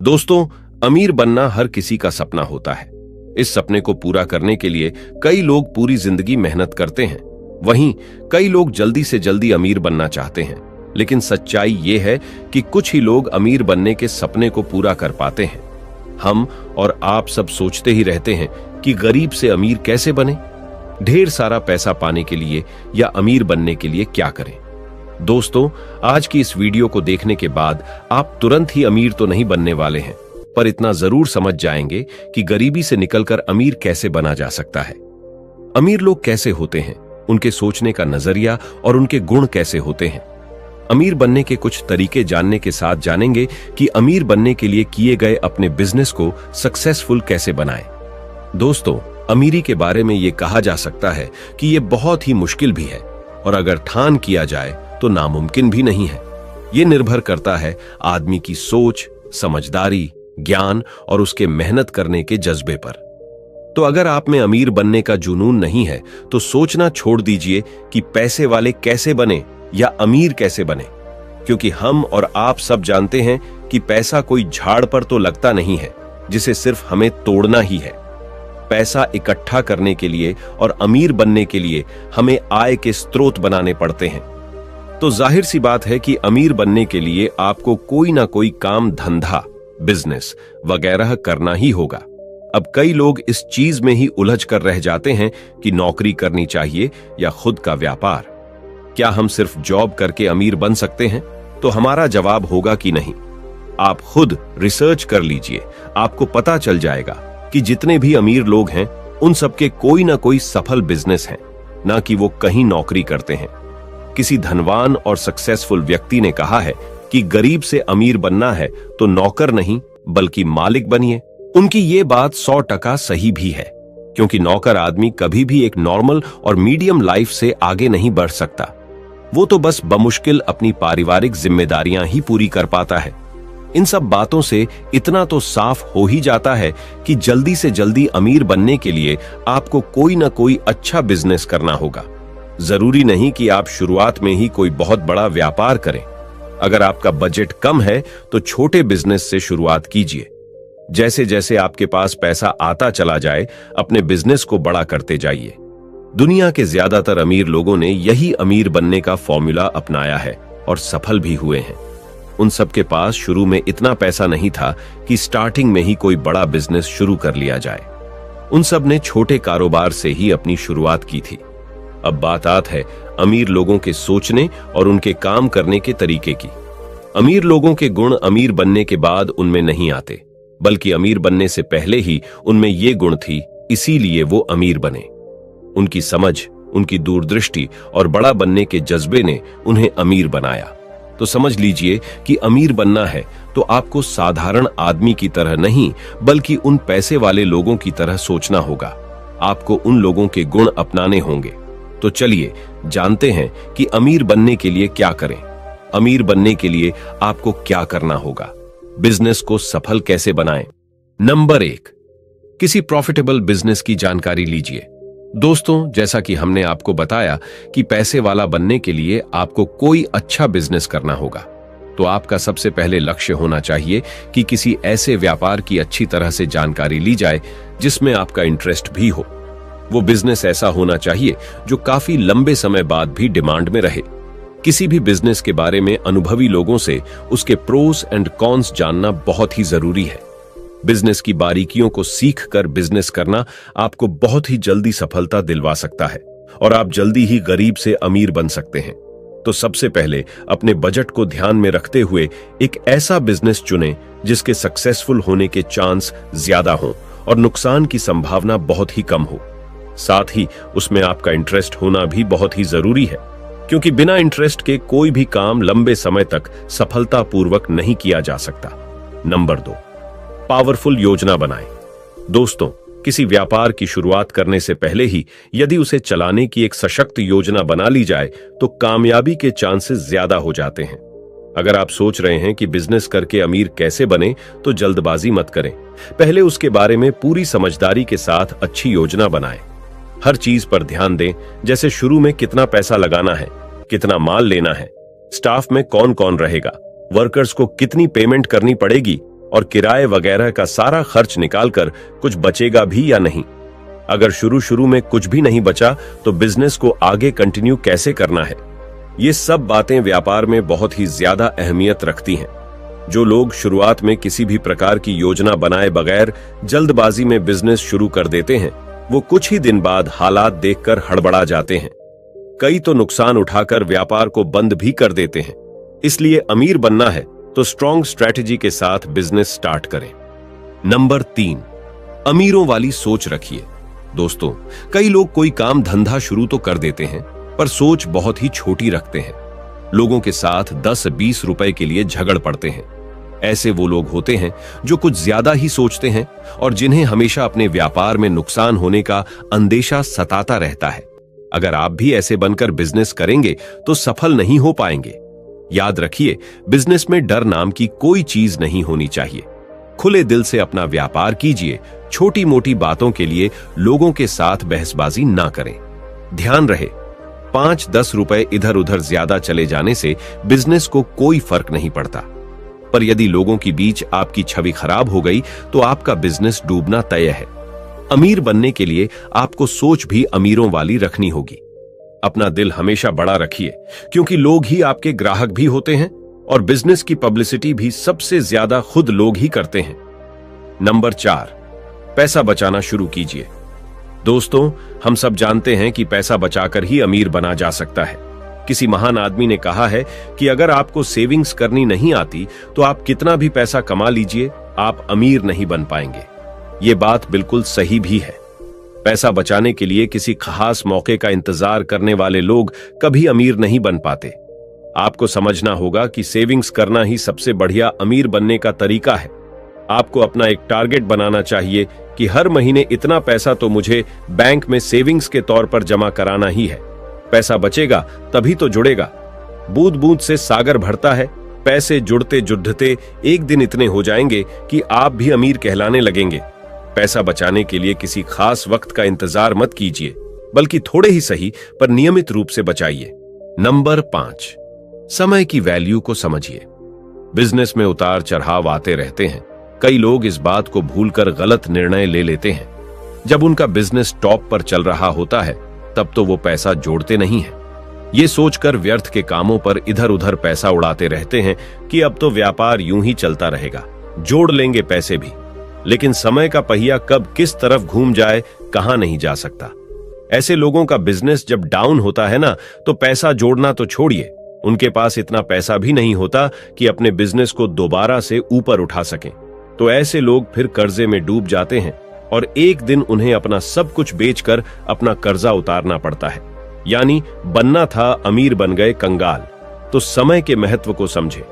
दोस्तों, अमीर बनना हर किसी का सपना होता है। इस सपने को पूरा करने के लिए कई लोग पूरी जिंदगी मेहनत करते हैं। वहीं कई लोग जल्दी से जल्दी अमीर बनना चाहते हैं। लेकिन सच्चाई ये है कि कुछ ही लोग अमीर बनने के सपने को पूरा कर पाते हैं। हम और आप सब सोचते ही रहते हैं कि गरीब से अमीर कैसे बने, ढेर सारा पैसा पाने के लिए या अमीर बनने के लिए क्या करें। दोस्तों, आज की इस वीडियो को देखने के बाद आप तुरंत ही अमीर तो नहीं बनने वाले हैं, पर इतना जरूर समझ जाएंगे कि गरीबी से निकलकर अमीर कैसे बना जा सकता है। अमीर लोग कैसे होते हैं, उनके सोचने का नजरिया और उनके गुण कैसे होते हैं। अमीर बनने के कुछ तरीके जानने के साथ जानेंगे कि अमीर बनने के लिए किए गए अपने बिजनेस को सक्सेसफुल कैसे बनाएं। दोस्तों, अमीरी के बारे में यह कहा जा सकता है कि यह बहुत ही मुश्किल भी है, और अगर ठान किया जाए तो नामुमकिन भी नहीं है। यह निर्भर करता है आदमी की सोच, समझदारी, ज्ञान और उसके मेहनत करने के जज्बे पर। तो अगर आप में अमीर बनने का जुनून नहीं है तो सोचना छोड़ दीजिए कि पैसे वाले कैसे बने या अमीर कैसे बने, क्योंकि हम और आप सब जानते हैं कि पैसा कोई झाड़ पर तो लगता नहीं है जिसे सिर्फ हमें तोड़ना ही है। पैसा इकट्ठा करने के लिए और अमीर बनने के लिए हमें आय के स्रोत बनाने पड़ते हैं। तो जाहिर सी बात है कि अमीर बनने के लिए आपको कोई ना कोई काम धंधा, बिजनेस वगैरह करना ही होगा। अब कई लोग इस चीज में ही उलझ कर रह जाते हैं कि नौकरी करनी चाहिए या खुद का व्यापार। क्या हम सिर्फ जॉब करके अमीर बन सकते हैं? तो हमारा जवाब होगा कि नहीं। आप खुद रिसर्च कर लीजिए, आपको पता चल जाएगा कि जितने भी अमीर लोग हैं उन सबके कोई ना कोई सफल बिजनेस है, ना कि वो कहीं नौकरी करते हैं। किसी धनवान और सक्सेसफुल व्यक्ति ने कहा है कि गरीब से अमीर बनना है तो नौकर नहीं बल्कि मालिक बनिए। उनकी ये बात 100% सही भी है, क्योंकि नौकर आदमी कभी भी एक नॉर्मल और मीडियम लाइफ से आगे नहीं बढ़ सकता। वो तो बस बमुश्किल अपनी पारिवारिक जिम्मेदारियां ही पूरी कर पाता है। इन सब बातों से इतना तो साफ हो ही जाता है कि जल्दी से जल्दी अमीर बनने के लिए आपको कोई ना कोई अच्छा बिजनेस करना होगा। जरूरी नहीं कि आप शुरुआत में ही कोई बहुत बड़ा व्यापार करें। अगर आपका बजट कम है तो छोटे बिजनेस से शुरुआत कीजिए। जैसे जैसे आपके पास पैसा आता चला जाए, अपने बिजनेस को बड़ा करते जाइए। दुनिया के ज्यादातर अमीर लोगों ने यही अमीर बनने का फॉर्मूला अपनाया है और सफल भी हुए हैं। उन सब के पास शुरू में इतना पैसा नहीं था कि स्टार्टिंग में ही कोई बड़ा बिजनेस शुरू कर लिया जाए। उन सब ने छोटे कारोबार से ही अपनी शुरुआत की थी। अब बात है अमीर लोगों के सोचने और उनके काम करने के तरीके की। अमीर लोगों के गुण अमीर बनने के बाद उनमें नहीं आते, बल्कि अमीर बनने से पहले ही उनमें ये गुण थी, इसीलिए वो अमीर बने। उनकी समझ, उनकी दूरदृष्टि और बड़ा बनने के जज्बे ने उन्हें अमीर बनाया। तो समझ लीजिए कि अमीर बनना है तो आपको साधारण आदमी की तरह नहीं, बल्कि उन पैसे वाले लोगों की तरह सोचना होगा। आपको उन लोगों के गुण अपनाने होंगे। तो चलिए जानते हैं कि अमीर बनने के लिए क्या करें। अमीर बनने के लिए आपको क्या करना होगा, बिजनेस को सफल कैसे बनाएं। नंबर 1, किसी प्रॉफिटेबल बिजनेस की जानकारी लीजिए। दोस्तों, जैसा कि हमने आपको बताया कि पैसे वाला बनने के लिए आपको कोई अच्छा बिजनेस करना होगा, तो आपका सबसे पहले लक्ष्य होना चाहिए कि किसी ऐसे व्यापार की अच्छी तरह से जानकारी ली जाए जिसमें आपका इंटरेस्ट भी हो। वो बिजनेस ऐसा होना चाहिए जो काफी लंबे समय बाद भी डिमांड में रहे। किसी भी बिजनेस के बारे में अनुभवी लोगों से उसके प्रोस एंड कॉन्स जानना बहुत ही जरूरी है। बिजनेस की बारीकियों को सीख कर बिजनेस करना आपको बहुत ही जल्दी सफलता दिलवा सकता है और आप जल्दी ही गरीब से अमीर बन सकते हैं। तो सबसे पहले अपने बजट को ध्यान में रखते हुए एक ऐसा बिजनेस चुनें जिसके सक्सेसफुल होने के चांस ज्यादा हों और नुकसान की संभावना बहुत ही कम हो। साथ ही उसमें आपका इंटरेस्ट होना भी बहुत ही जरूरी है, क्योंकि बिना इंटरेस्ट के कोई भी काम लंबे समय तक सफलतापूर्वक नहीं किया जा सकता। नंबर 2, पावरफुल योजना बनाएं। दोस्तों, किसी व्यापार की शुरुआत करने से पहले ही यदि उसे चलाने की एक सशक्त योजना बना ली जाए तो कामयाबी के चांसेस ज्यादा हो जाते हैं। अगर आप सोच रहे हैं कि बिजनेस करके अमीर कैसे बने, तो जल्दबाजी मत करें। पहले उसके बारे में पूरी समझदारी के साथ अच्छी योजना बनाएं। हर चीज पर ध्यान दें, जैसे शुरू में कितना पैसा लगाना है, कितना माल लेना है, स्टाफ में कौन कौन रहेगा, वर्कर्स को कितनी पेमेंट करनी पड़ेगी और किराए वगैरह का सारा खर्च निकालकर कुछ बचेगा भी या नहीं। अगर शुरू शुरू में कुछ भी नहीं बचा तो बिजनेस को आगे कंटिन्यू कैसे करना है। ये सब बातें व्यापार में बहुत ही ज्यादा अहमियत रखती हैं। जो लोग शुरुआत में किसी भी प्रकार की योजना बनाए बगैर जल्दबाजी में बिजनेस शुरू कर देते हैं, वो कुछ ही दिन बाद हालात देखकर हड़बड़ा जाते हैं। कई तो नुकसान उठाकर व्यापार को बंद भी कर देते हैं। इसलिए अमीर बनना है तो स्ट्रॉन्ग स्ट्रैटेजी के साथ बिजनेस स्टार्ट करें। नंबर 3, अमीरों वाली सोच रखिए। दोस्तों, कई लोग कोई काम धंधा शुरू तो कर देते हैं पर सोच बहुत ही छोटी रखते हैं। लोगों के साथ 10-20 रुपए के लिए झगड़ पड़ते हैं। ऐसे वो लोग होते हैं जो कुछ ज्यादा ही सोचते हैं और जिन्हें हमेशा अपने व्यापार में नुकसान होने का अंदेशा सताता रहता है। अगर आप भी ऐसे बनकर बिजनेस करेंगे तो सफल नहीं हो पाएंगे। याद रखिए, बिजनेस में डर नाम की कोई चीज नहीं होनी चाहिए। खुले दिल से अपना व्यापार कीजिए। छोटी मोटी बातों के लिए लोगों के साथ बहसबाजी ना करें। ध्यान रहे, 5-10 रुपए इधर उधर ज्यादा चले जाने से बिजनेस को कोई फर्क नहीं पड़ता, पर यदि लोगों के बीच आपकी छवि खराब हो गई तो आपका बिजनेस डूबना तय है। अमीर बनने के लिए आपको सोच भी अमीरों वाली रखनी होगी। अपना दिल हमेशा बड़ा रखिए, क्योंकि लोग ही आपके ग्राहक भी होते हैं और बिजनेस की पब्लिसिटी भी सबसे ज्यादा खुद लोग ही करते हैं। नंबर 4, पैसा बचाना शुरू कीजिए। दोस्तों, हम सब जानते हैं कि पैसा बचाकर ही अमीर बना जा सकता है। किसी महान आदमी ने कहा है कि अगर आपको सेविंग्स करनी नहीं आती तो आप कितना भी पैसा कमा लीजिए, आप अमीर नहीं बन पाएंगे। ये बात बिल्कुल सही भी है। पैसा बचाने के लिए किसी खास मौके का इंतजार करने वाले लोग कभी अमीर नहीं बन पाते। आपको समझना होगा कि सेविंग्स करना ही सबसे बढ़िया अमीर बनने का तरीका है। आपको अपना एक टारगेट बनाना चाहिए कि हर महीने इतना पैसा तो मुझे बैंक में सेविंग्स के तौर पर जमा कराना ही है। पैसा बचेगा तभी तो जुड़ेगा। बूंद बूंद से सागर भरता है। पैसे जुड़ते जुड़ते एक दिन इतने हो जाएंगे कि आप भी अमीर कहलाने लगेंगे। पैसा बचाने के लिए किसी खास वक्त का इंतजार मत कीजिए, बल्कि थोड़े ही सही पर नियमित रूप से बचाइए। नंबर 5, समय की वैल्यू को समझिए। बिजनेस में उतार चढ़ाव आते रहते हैं। कई लोग इस बात को भूलकर गलत निर्णय ले लेते हैं। जब उनका बिजनेस टॉप पर चल रहा होता है तब तो वो पैसा जोड़ते नहीं हैं। ये सोचकर व्यर्थ के कामों पर इधर उधर पैसा उड़ाते रहते हैं कि अब तो व्यापार यूं ही चलता रहेगा, जोड़ लेंगे पैसे भी। लेकिन समय का पहिया कब किस तरफ घूम जाए कहां नहीं जा सकता। ऐसे लोगों का बिजनेस जब डाउन होता है ना, तो पैसा जोड़ना तो छोड़िए, उनके पास इतना पैसा भी नहीं होता कि अपने बिजनेस को दोबारा से ऊपर उठा सकें। तो ऐसे लोग फिर कर्जे में डूब जाते हैं और एक दिन उन्हें अपना सब कुछ बेचकर अपना कर्जा उतारना पड़ता है। यानी बनना था अमीर, बन गए कंगाल। तो समय के महत्व को समझे।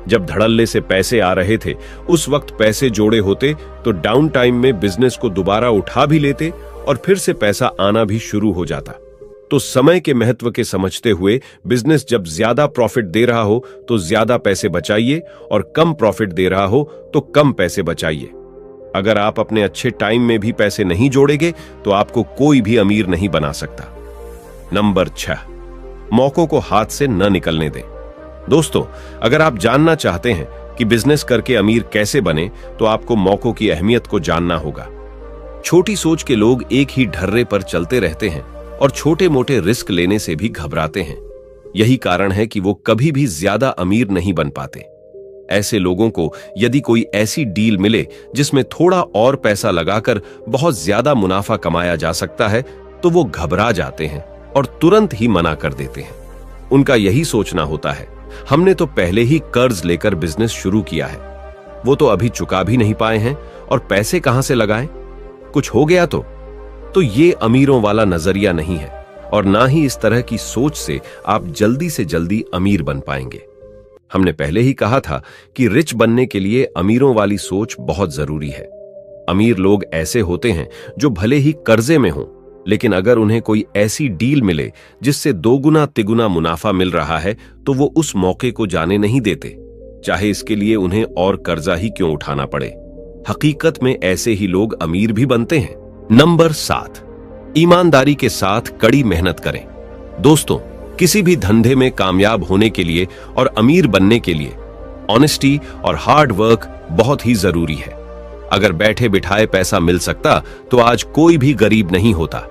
जब धड़ल्ले से पैसे आ रहे थे उस वक्त पैसे जोड़े होते तो डाउन टाइम में बिजनेस को दोबारा उठा भी लेते और फिर से पैसा आना भी शुरू हो जाता। तो समय के महत्व के समझते हुए बिजनेस जब ज्यादा प्रॉफिट दे रहा हो तो ज्यादा पैसे बचाइए और कम प्रॉफिट दे रहा हो तो कम पैसे बचाइए। अगर आप अपने अच्छे टाइम में भी पैसे नहीं जोड़ेंगे तो आपको कोई भी अमीर नहीं बना सकता। नंबर 6, मौकों को हाथ से न निकलने दें। दोस्तों, अगर आप जानना चाहते हैं कि बिजनेस करके अमीर कैसे बने तो आपको मौकों की अहमियत को जानना होगा। छोटी सोच के लोग एक ही ढर्रे पर चलते रहते हैं और छोटे मोटे रिस्क लेने से भी घबराते हैं। यही कारण है कि वो कभी भी ज्यादा अमीर नहीं बन पाते। ऐसे लोगों को यदि कोई ऐसी डील मिले जिसमें थोड़ा और पैसा लगाकर बहुत ज्यादा मुनाफा कमाया जा सकता है तो वो घबरा जाते हैं और तुरंत ही मना कर देते हैं। उनका यही सोचना होता है, हमने तो पहले ही कर्ज लेकर बिजनेस शुरू किया है, वो तो अभी चुका भी नहीं पाए हैं और पैसे कहां से लगाएं? कुछ हो गया तो ये अमीरों वाला नजरिया नहीं है और ना ही इस तरह की सोच से आप जल्दी से जल्दी अमीर बन पाएंगे। हमने पहले ही कहा था कि रिच बनने के लिए अमीरों वाली सोच बहुत जरूरी है। अमीर लोग ऐसे होते हैं जो भले ही कर्जे में हों, लेकिन अगर उन्हें कोई ऐसी डील मिले जिससे 2 गुना तिगुना मुनाफा मिल रहा है तो वो उस मौके को जाने नहीं देते, चाहे इसके लिए उन्हें और कर्जा ही क्यों उठाना पड़े। हकीकत में ऐसे ही लोग अमीर भी बनते हैं। नंबर 7, ईमानदारी के साथ कड़ी मेहनत करें। दोस्तों, किसी भी धंधे में कामयाब होने के लिए और अमीर बनने के लिए ऑनेस्टी और हार्ड वर्क बहुत ही जरूरी है। अगर बैठे बिठाए पैसा मिल सकता तो आज कोई भी गरीब नहीं होता।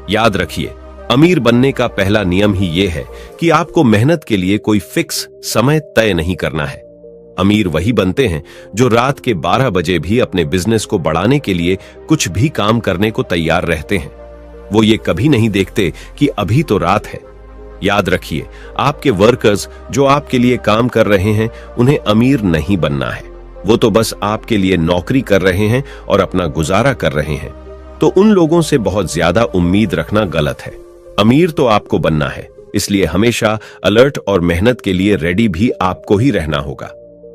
याद रखिए, अमीर बनने का पहला नियम ही यह है कि आपको मेहनत के लिए कोई फिक्स समय तय नहीं करना है। अमीर वही बनते हैं जो रात के 12 बजे भी अपने बिजनेस को बढ़ाने के लिए कुछ भी काम करने को तैयार रहते हैं। वो ये कभी नहीं देखते कि अभी तो रात है। याद रखिए, आपके वर्कर्स जो आपके लिए काम कर रहे हैं, उन्हें अमीर नहीं बनना है। वो तो बस आपके लिए नौकरी कर रहे हैं और अपना गुजारा कर रहे हैं। तो उन लोगों से बहुत ज्यादा उम्मीद रखना गलत है। अमीर तो आपको बनना है, इसलिए हमेशा अलर्ट और मेहनत के लिए रेडी भी आपको ही रहना होगा।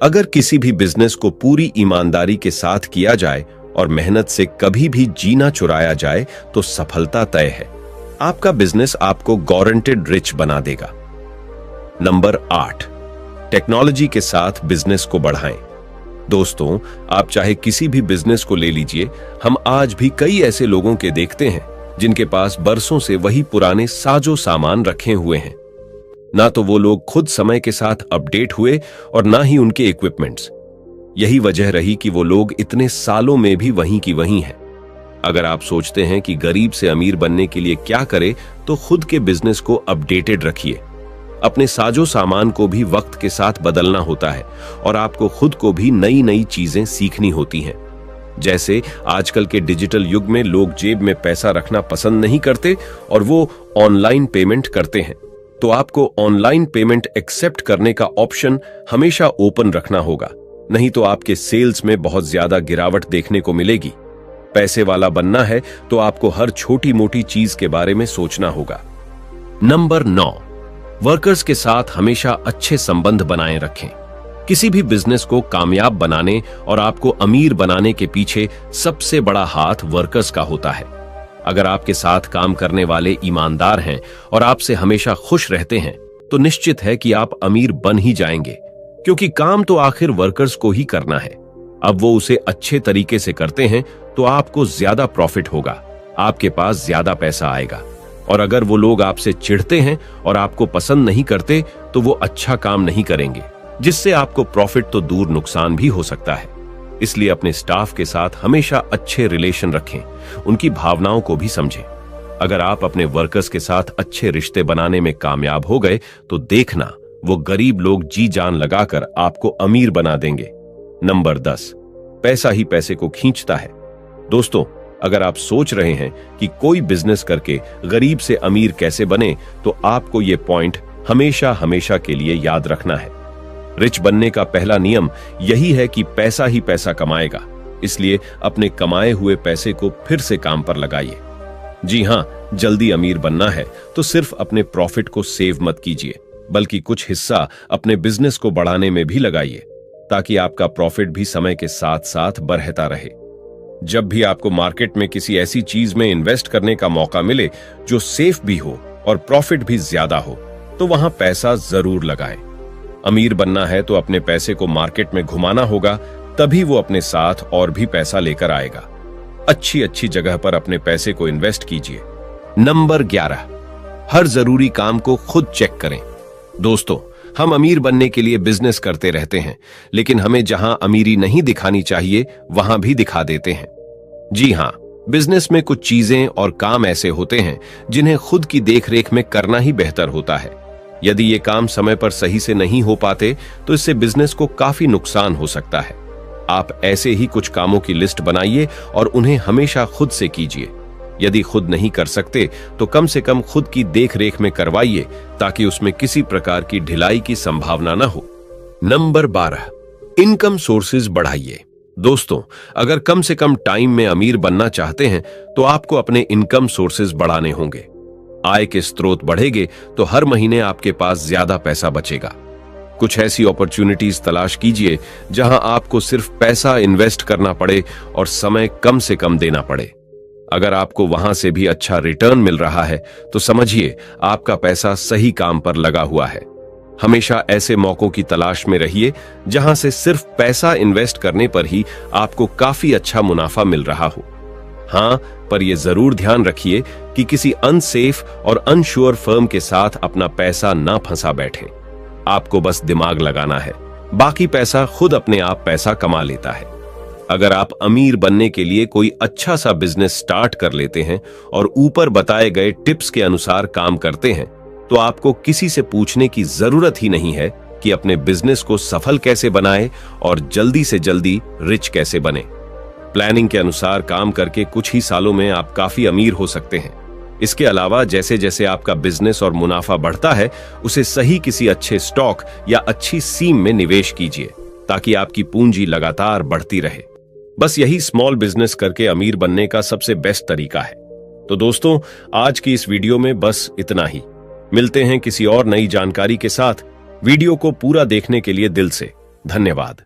अगर किसी भी बिजनेस को पूरी ईमानदारी के साथ किया जाए और मेहनत से कभी भी जीना चुराया जाए तो सफलता तय है। आपका बिजनेस आपको गारंटेड रिच बना देगा। नंबर 8, टेक्नोलॉजी के साथ बिजनेस को बढ़ाएं। दोस्तों, आप चाहे किसी भी बिजनेस को ले लीजिए, हम आज भी कई ऐसे लोगों के देखते हैं जिनके पास बरसों से वही पुराने साजो सामान रखे हुए हैं। ना तो वो लोग खुद समय के साथ अपडेट हुए और ना ही उनके इक्विपमेंट्स। यही वजह रही कि वो लोग इतने सालों में भी वहीं की वहीं हैं। अगर आप सोचते हैं कि गरीब से अमीर बनने के लिए क्या करें, तो खुद के बिजनेस को अपडेटेड रखिए। अपने साजो सामान को भी वक्त के साथ बदलना होता है और आपको खुद को भी नई नई चीजें सीखनी होती हैं। जैसे आजकल के डिजिटल युग में लोग जेब में पैसा रखना पसंद नहीं करते और वो ऑनलाइन पेमेंट करते हैं, तो आपको ऑनलाइन पेमेंट एक्सेप्ट करने का ऑप्शन हमेशा ओपन रखना होगा, नहीं तो आपके सेल्स में बहुत ज्यादा गिरावट देखने को मिलेगी। पैसे वाला बनना है तो आपको हर छोटी मोटी चीज के बारे में सोचना होगा। नंबर 9, वर्कर्स के साथ हमेशा अच्छे संबंध बनाए रखें। किसी भी बिजनेस को कामयाब बनाने और आपको अमीर बनाने के पीछे सबसे बड़ा हाथ वर्कर्स का होता है। अगर आपके साथ काम करने वाले ईमानदार हैं और आपसे हमेशा खुश रहते हैं, तो निश्चित है कि आप अमीर बन ही जाएंगे, क्योंकि काम तो आखिर वर्कर्स को ही करना है। अब वो उसे अच्छे तरीके से करते हैं तो आपको ज्यादा प्रॉफिट होगा, आपके पास ज्यादा पैसा आएगा। और अगर वो लोग आपसे चिढ़ते हैं और आपको पसंद नहीं करते, तो वो अच्छा काम नहीं करेंगे, जिससे आपको प्रॉफिट तो दूर नुकसान भी हो सकता है। इसलिए अपने स्टाफ के साथ हमेशा अच्छे रिलेशन रखें, उनकी भावनाओं को भी समझें। अगर आप अपने वर्कर्स के साथ अच्छे रिश्ते बनाने में कामयाब हो गए, तो देखना वो गरीब लोग जी जान लगाकर आपको अमीर बना देंगे। नंबर 10, पैसा ही पैसे को खींचता है। दोस्तों, अगर आप सोच रहे हैं कि कोई बिजनेस करके गरीब से अमीर कैसे बने, तो आपको ये पॉइंट हमेशा हमेशा के लिए याद रखना है। रिच बनने का पहला नियम यही है कि पैसा ही पैसा कमाएगा, इसलिए अपने कमाए हुए पैसे को फिर से काम पर लगाइए। जी हां, जल्दी अमीर बनना है तो सिर्फ अपने प्रॉफिट को सेव मत कीजिए, बल्कि कुछ हिस्सा अपने बिजनेस को बढ़ाने में भी लगाइए, ताकि आपका प्रॉफिट भी समय के साथ साथ बढ़ता रहे। जब भी आपको मार्केट में किसी ऐसी चीज में इन्वेस्ट करने का मौका मिले जो सेफ भी हो और प्रॉफिट भी ज्यादा हो, तो वहां पैसा जरूर लगाएं। अमीर बनना है तो अपने पैसे को मार्केट में घुमाना होगा, तभी वो अपने साथ और भी पैसा लेकर आएगा। अच्छी अच्छी जगह पर अपने पैसे को इन्वेस्ट कीजिए। नंबर 11, हर जरूरी काम को खुद चेक करें। दोस्तों, हम अमीर बनने के लिए बिजनेस करते रहते हैं, लेकिन हमें जहां अमीरी नहीं दिखानी चाहिए वहां भी दिखा देते हैं। जी हां, बिजनेस में कुछ चीजें और काम ऐसे होते हैं जिन्हें खुद की देखरेख में करना ही बेहतर होता है। यदि ये काम समय पर सही से नहीं हो पाते, तो इससे बिजनेस को काफी नुकसान हो सकता है। आप ऐसे ही कुछ कामों की लिस्ट बनाइए और उन्हें हमेशा खुद से कीजिए। यदि खुद नहीं कर सकते, तो कम से कम खुद की देखरेख में करवाइए, ताकि उसमें किसी प्रकार की ढिलाई की संभावना न हो। नंबर 12, इनकम सोर्सेज बढ़ाइए। दोस्तों, अगर कम से कम टाइम में अमीर बनना चाहते हैं, तो आपको अपने इनकम सोर्सेज बढ़ाने होंगे। आय के स्रोत बढ़ेंगे तो हर महीने आपके पास ज्यादा पैसा बचेगा। कुछ ऐसी अपॉर्चुनिटीज तलाश कीजिए जहां आपको सिर्फ पैसा इन्वेस्ट करना पड़े और समय कम से कम देना पड़े। अगर आपको वहां से भी अच्छा रिटर्न मिल रहा है, तो समझिए आपका पैसा सही काम पर लगा हुआ है। हमेशा ऐसे मौकों की तलाश में रहिए जहां से सिर्फ पैसा इन्वेस्ट करने पर ही आपको काफी अच्छा मुनाफा मिल रहा हो। हां, पर यह जरूर ध्यान रखिए कि किसी अनसेफ और अनश्योर फर्म के साथ अपना पैसा ना फंसा बैठे। आपको बस दिमाग लगाना है बाकी पैसा खुद अपने आप पैसा कमा लेता है। अगर आप अमीर बनने के लिए कोई अच्छा सा बिजनेस स्टार्ट कर लेते हैं और ऊपर बताए गए टिप्स के अनुसार काम करते हैं, तो आपको किसी से पूछने की जरूरत ही नहीं है कि अपने बिजनेस को सफल कैसे बनाए और जल्दी से जल्दी रिच कैसे बने। प्लानिंग के अनुसार काम करके कुछ ही सालों में आप काफी अमीर हो सकते हैं। इसके अलावा जैसे जैसे आपका बिजनेस और मुनाफा बढ़ता है, उसे सही किसी अच्छे स्टॉक या अच्छी स्कीम में निवेश कीजिए ताकि आपकी पूंजी लगातार बढ़ती रहे। बस यही स्मॉल बिजनेस करके अमीर बनने का सबसे बेस्ट तरीका है। तो दोस्तों, आज की इस वीडियो में बस इतना ही। मिलते हैं किसी और नई जानकारी के साथ। वीडियो को पूरा देखने के लिए दिल से धन्यवाद।